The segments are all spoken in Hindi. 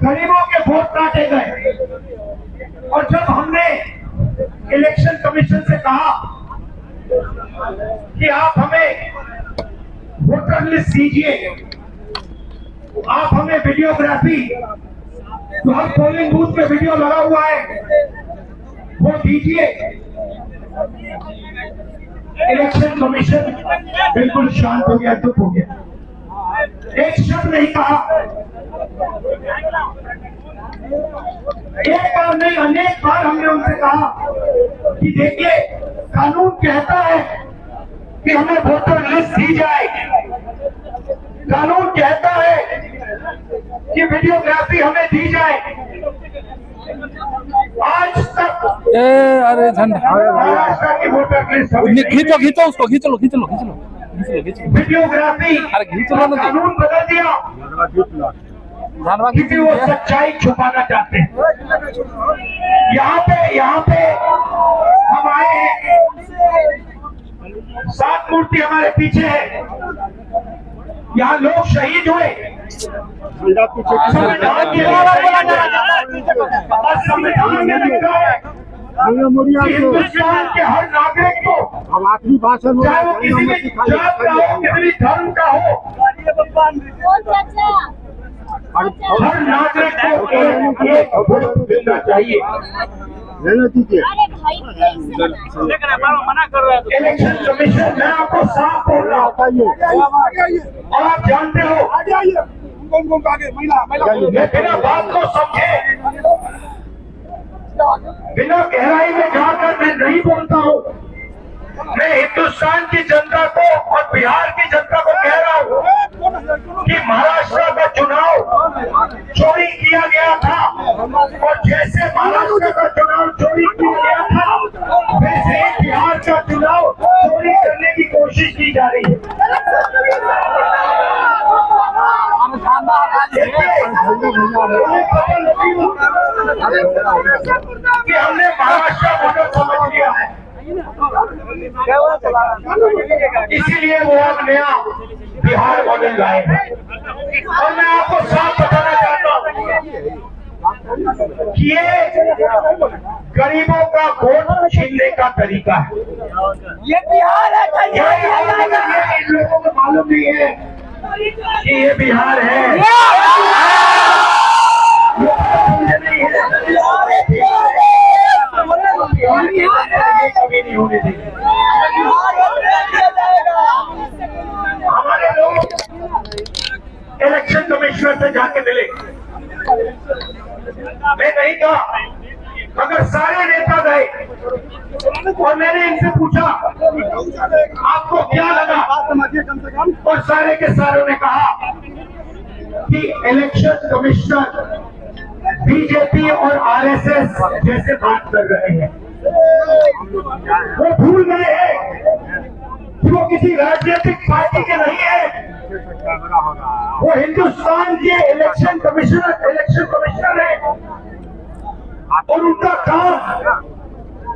गरीबों के वोट काटे गए। और जब हमने इलेक्शन कमीशन से कहा कि आप हमें वोटर लिस्ट दीजिए, आप हमें वीडियोग्राफी, जो हर पोलिंग बूथ पे वीडियो लगा हुआ है वो दीजिए, इलेक्शन कमीशन बिल्कुल शांत हो गया, चुप हो गया, एक शब्द नहीं कहा। एक बार नहीं, अनेक बार हमने उनसे कहा कि देखिए, कानून कहता है कि हमें वोटर लिस्ट दी जाए, कानून कहता है कि वीडियोग्राफी हमें दी जाए। आज तक अरे महाराष्ट्र की वोटर लिस्ट खींचो खींचो उसको, खींच लो वीडियोग्राफी अरे खींच लो ना, कानून बदल दिया क्योंकि वो सच्चाई छुपाना चाहते हैं। यहाँ पे हम आए हैं, 7 मूर्ति हमारे पीछे है, यहाँ लोग शहीद हुए संविधान में लिखा है कि हिंदुस्तान के हर नागरिक को, चाहे वो किसी भी जात का हो, किसी भी धर्म का हो, हर नागरिक को एक वोट मिलना चाहिए। इलेक्शन कमीशन, मैं आपको साफ बोल रहा हूँ और आप जानते हो, बिना बात को समझे, बिना गहराई में जाकर मैं नहीं बोलता हूँ। मैं हिंदुस्तान की जनता को और बिहार की जनता को कह रहा हूँ कि महाराष्ट्र का चुनाव चोरी किया गया था, और जैसे महाराष्ट्र का चुनाव चोरी किया गया था, वैसे ही बिहार का चुनाव चोरी करने की कोशिश की जा रही है। कि हमने महाराष्ट्र मॉडल समझ लिया है, इसीलिए वो अब नया बिहार मॉडल लाए हैं। और मैं आपको साफ बताना चाहता हूँ कि ये गरीबों का वोट छीनने का तरीका है। ये बिहार है, ये इन लोगों को मालूम नहीं है कि ये बिहार है, ये कभी नहीं होने देंगे। हमारे लोग इलेक्शन कमिश्नर से जाके मिले, मैं नहीं कहा, मगर सारे नेता गए और मैंने इनसे पूछा आपको क्या लगा, और सारे के सारों ने कहा कि इलेक्शन कमिश्नर बीजेपी और आरएसएस जैसे बात कर रहे हैं। वो भूल गए हैं कि वो किसी राजनीतिक पार्टी के नहीं है, वो हिंदुस्तान के इलेक्शन कमिश्नर है, और उनका काम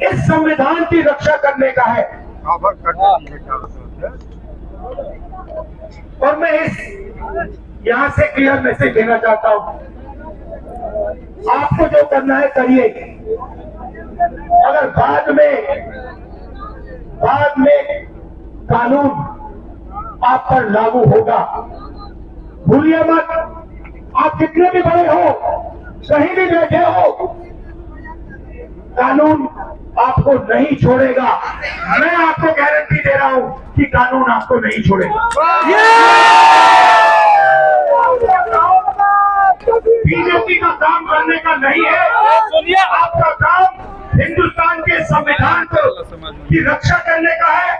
इस संविधान की रक्षा करने का है। और मैं यहाँ से क्लियर मैसेज देना चाहता हूँ, आपको जो करना है करिए, अगर बाद में कानून आप पर लागू होगा, भूलिए मत, आप कितने भी बड़े हो, कहीं भी बैठे हो, कानून आपको नहीं छोड़ेगा। मैं आपको गारंटी दे रहा हूं कि कानून आपको नहीं छोड़ेगा। बीजेपी का काम करने का नहीं है, आपका काम हिंदुस्तान के संविधान की रक्षा करने का है।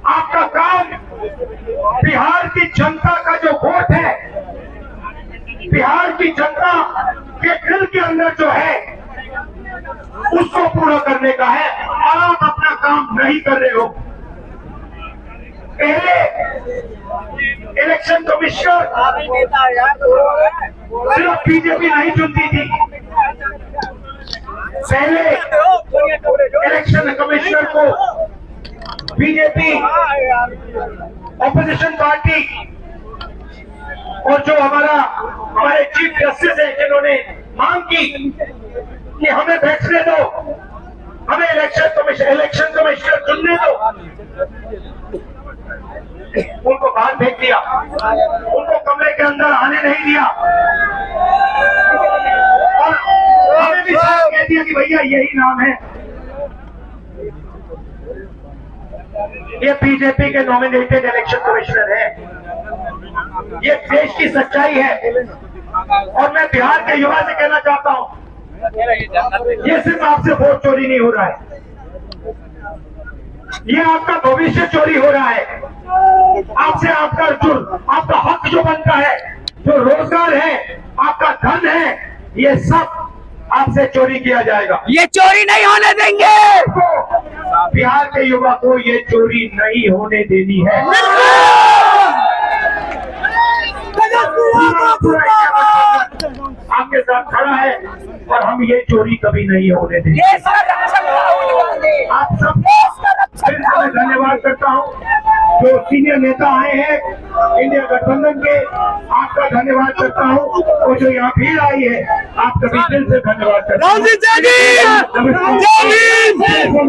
आपका काम बिहार की जनता का जो वोट है, बिहार की जनता के दिल के अंदर जो है, उसको पूरा करने का है। आप अपना काम नहीं कर रहे हो। पहले इलेक्शन कमिश्नर सिर्फ बीजेपी नहीं चुनती थी, पहले इलेक्शन कमिश्नर को बीजेपी, ऑपोजिशन पार्टी और जो हमारे चीफ जस्टिस है जिन्होंने की कि हमें बैठने दो, हमें इलेक्शन कमिश्नर चुनने दो, उनको बाहर फेंक दिया, उनको कमरे के अंदर आने नहीं दिया और हमें भी साफ कह दिया कि भैया यही नाम है, ये बीजेपी के नॉमिनेटेड इलेक्शन कमिश्नर है। ये देश की सच्चाई है और मैं बिहार के युवा से कहना चाहता हूं, ये सिर्फ आपसे वोट चोरी नहीं हो रहा है, ये आपका भविष्य चोरी हो रहा है। आपसे आपका हक जो बनता है, जो रोजगार है, आपका धन है, ये सब आपसे चोरी किया जाएगा। ये चोरी नहीं होने देंगे। बिहार के युवा को ये चोरी नहीं होने देनी है। आपके साथ खड़ा है और हम ये चोरी कभी नहीं होने देंगे। देश का रक्षक राहुल गांधी। आप सब देश का रक्षक फिर से मैं धन्यवाद करता हूँ जो सीनियर नेता आए हैं इंडिया गठबंधन के, आपका धन्यवाद करता हूँ और जो यहाँ भीड़ आई है आपका भी दिल से धन्यवाद करता हूँ। राहुल जी जय भीम, जय भीम,